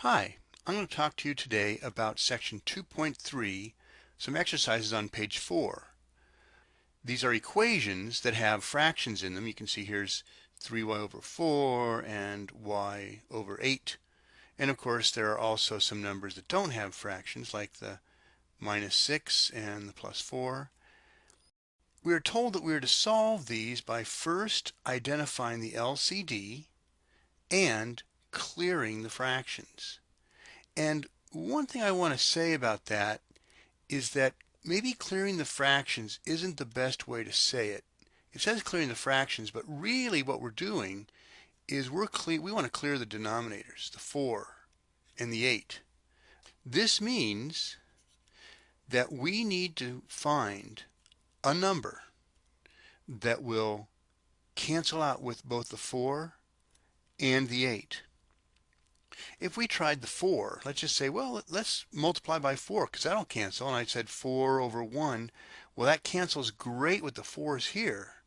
Hi, I'm going to talk to you today about section 2.3, some exercises on page 4. These are equations that have fractions in them. You can see here's 3y over 4 and y over 8. And of course there are also some numbers that don't have fractions like the -6 and the +4. We are told that we are to solve these by first identifying the LCD and clearing the fractions. And one thing I want to say about that is that maybe clearing the fractions isn't the best way to say it. It says clearing the fractions, but really what we're doing is we want to clear the denominators, the 4 and the 8. This means that we need to find a number that will cancel out with both the 4 and the 8. If we tried the 4, let's just say, well, let's multiply by 4 because that'll cancel. And I said 4 over 1. Well, that cancels great with the 4's here.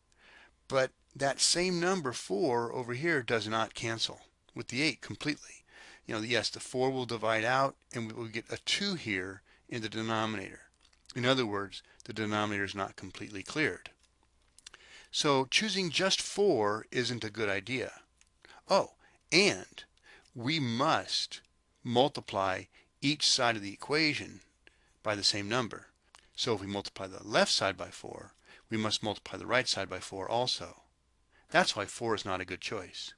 But that same number 4 over here does not cancel with the 8 completely. Yes, the 4 will divide out and we will get a 2 here in the denominator. In other words, the denominator is not completely cleared. So choosing just 4 isn't a good idea. Oh, and we must multiply each side of the equation by the same number. So if we multiply the left side by 4, we must multiply the right side by 4 also. That's why 4 is not a good choice.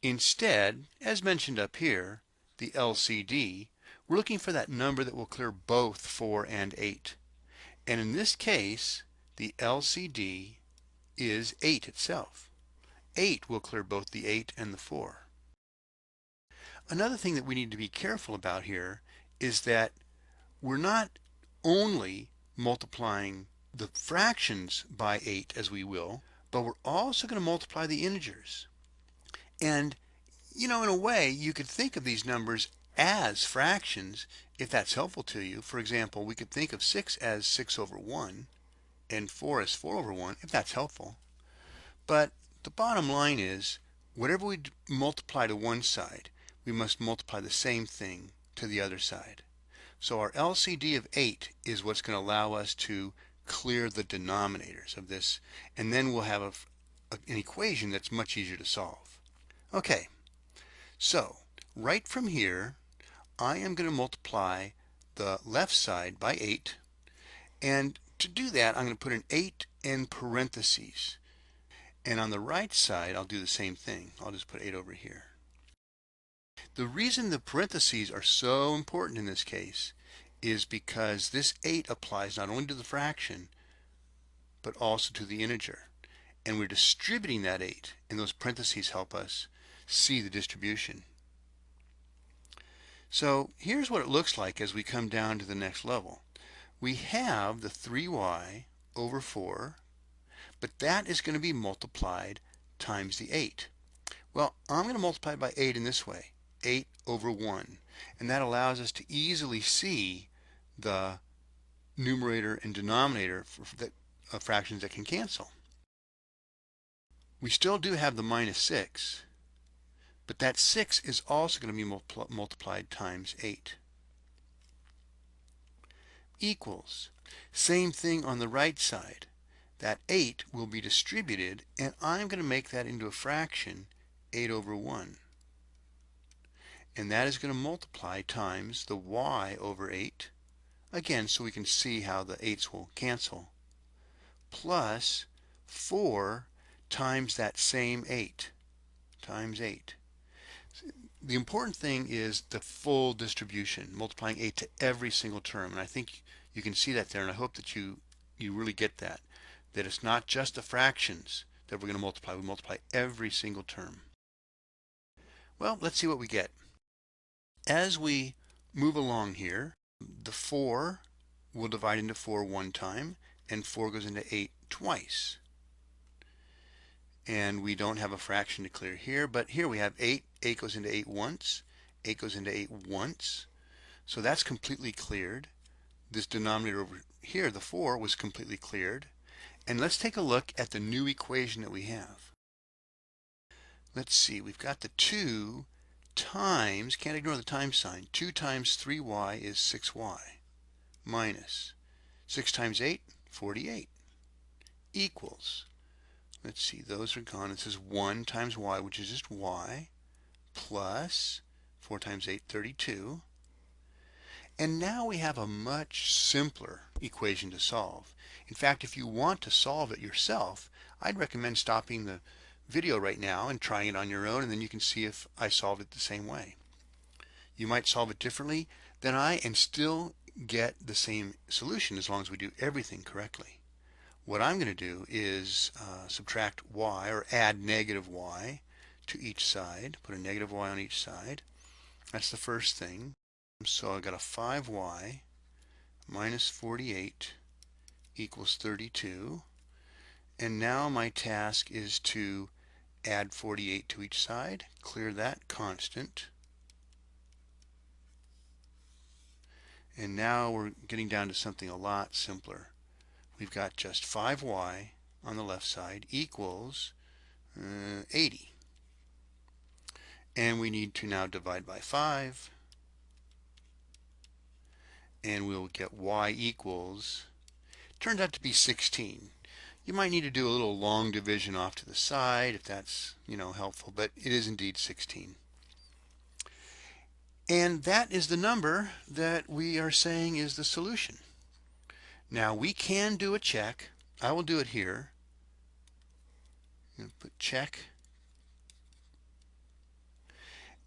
Instead, as mentioned up here, the LCD, we're looking for that number that will clear both 4 and 8. And in this case, the LCD is 8 itself. 8 will clear both the 8 and the 4. Another thing that we need to be careful about here is that we're not only multiplying the fractions by 8 as we will, but we're also going to multiply the integers. And, in a way, you could think of these numbers as fractions if that's helpful to you. For example, we could think of 6 as 6 over 1 and 4 as 4 over 1 if that's helpful. But the bottom line is, whatever we multiply to one side, we must multiply the same thing to the other side. So our LCD of 8 is what's going to allow us to clear the denominators of this, and then we'll have an equation that's much easier to solve. Okay, so right from here, I am going to multiply the left side by 8, and to do that, I'm going to put an 8 in parentheses. And on the right side, I'll do the same thing. I'll just put 8 over here. The reason the parentheses are so important in this case is because this 8 applies not only to the fraction, but also to the integer. And we're distributing that 8, and those parentheses help us see the distribution. So here's what it looks like as we come down to the next level. We have the 3y over 4, but that is going to be multiplied times the 8. Well, I'm going to multiply it by 8 in this way, 8 over 1. And that allows us to easily see the numerator and denominator of fractions that can cancel. We still do have the -6, but that 6 is also going to be multiplied times 8. Equals. Same thing on the right side. That 8 will be distributed, and I'm going to make that into a fraction, 8 over 1. And that is going to multiply times the y over 8, again, so we can see how the 8's will cancel, plus 4 times that same 8, times 8. The important thing is the full distribution, multiplying 8 to every single term. And I think you can see that there, and I hope that you really get that it's not just the fractions that we're going to multiply. We multiply every single term. Well, let's see what we get. As we move along here, the 4 will divide into 4 one time, and 4 goes into 8 twice. And we don't have a fraction to clear here, but here we have 8. 8 goes into 8 once. 8 goes into 8 once. So that's completely cleared. This denominator over here, the 4, was completely cleared. And let's take a look at the new equation that we have. Let's see, we've got the 2 times, can't ignore the times sign, 2 times 3y is 6y, minus 6 times 8, 48, equals, let's see, those are gone. It says 1 times y, which is just y, plus 4 times 8, 32. And now we have a much simpler equation to solve. In fact, if you want to solve it yourself, I'd recommend stopping the video right now and trying it on your own, and then you can see if I solved it the same way. You might solve it differently than I and still get the same solution as long as we do everything correctly. What I'm going to do is subtract y, or add negative y to each side. Put a negative y on each side. That's the first thing. So I've got a 5y minus 48 equals 32. And now my task is to add 48 to each side. Clear that constant. And now we're getting down to something a lot simpler. We've got just 5y on the left side equals 80. And we need to now divide by 5. And we'll get y equals, turned out to be 16. You might need to do a little long division off to the side if that's, helpful, but it is indeed 16. And that is the number that we are saying is the solution. Now we can do a check. I will do it here. I'm going to put check.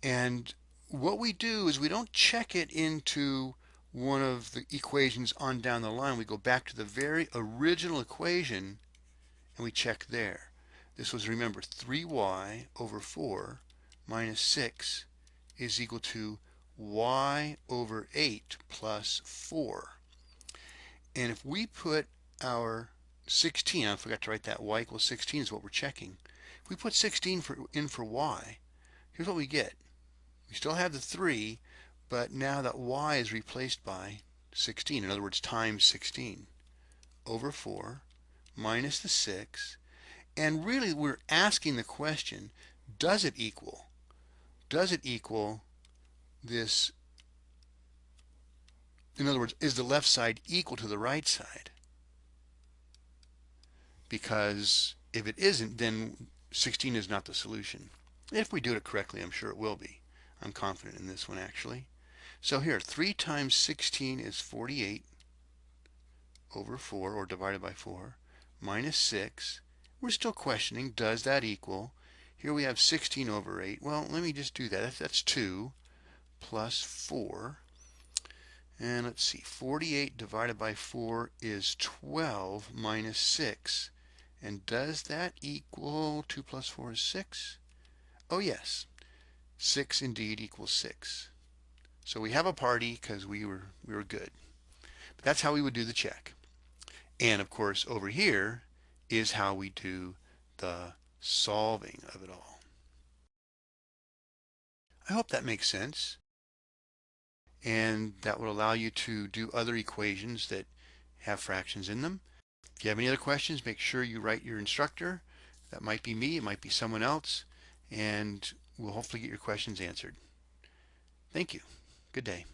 And what we do is we don't check it into one of the equations on down the line. We go back to the very original equation and we check there. This was, remember, 3y over 4 minus 6 is equal to y over 8 plus 4. And if we put our 16, I forgot to write that, y equals 16 is what we're checking. If we put 16 in for y, here's what we get. We still have the 3, but now that y is replaced by 16, in other words, times 16, over 4 minus the 6. And really we're asking the question, does it equal this? In other words, is the left side equal to the right side? Because if it isn't, then 16 is not the solution. If we do it correctly, I'm sure it will be. I'm confident in this one, actually. So here, 3 times 16 is 48 over 4, or divided by 4, minus 6. We're still questioning, does that equal? Here we have 16 over 8. Well, let me just do that. That's 2 plus 4. And let's see, 48 divided by 4 is 12 minus 6. And does that equal 2 plus 4 is 6? Oh yes, 6 indeed equals 6. So we have a party because we were good. But that's how we would do the check. And of course over here is how we do the solving of it all. I hope that makes sense. And that will allow you to do other equations that have fractions in them. If you have any other questions, make sure you write your instructor. That might be me, it might be someone else, and we'll hopefully get your questions answered. Thank you. Good day.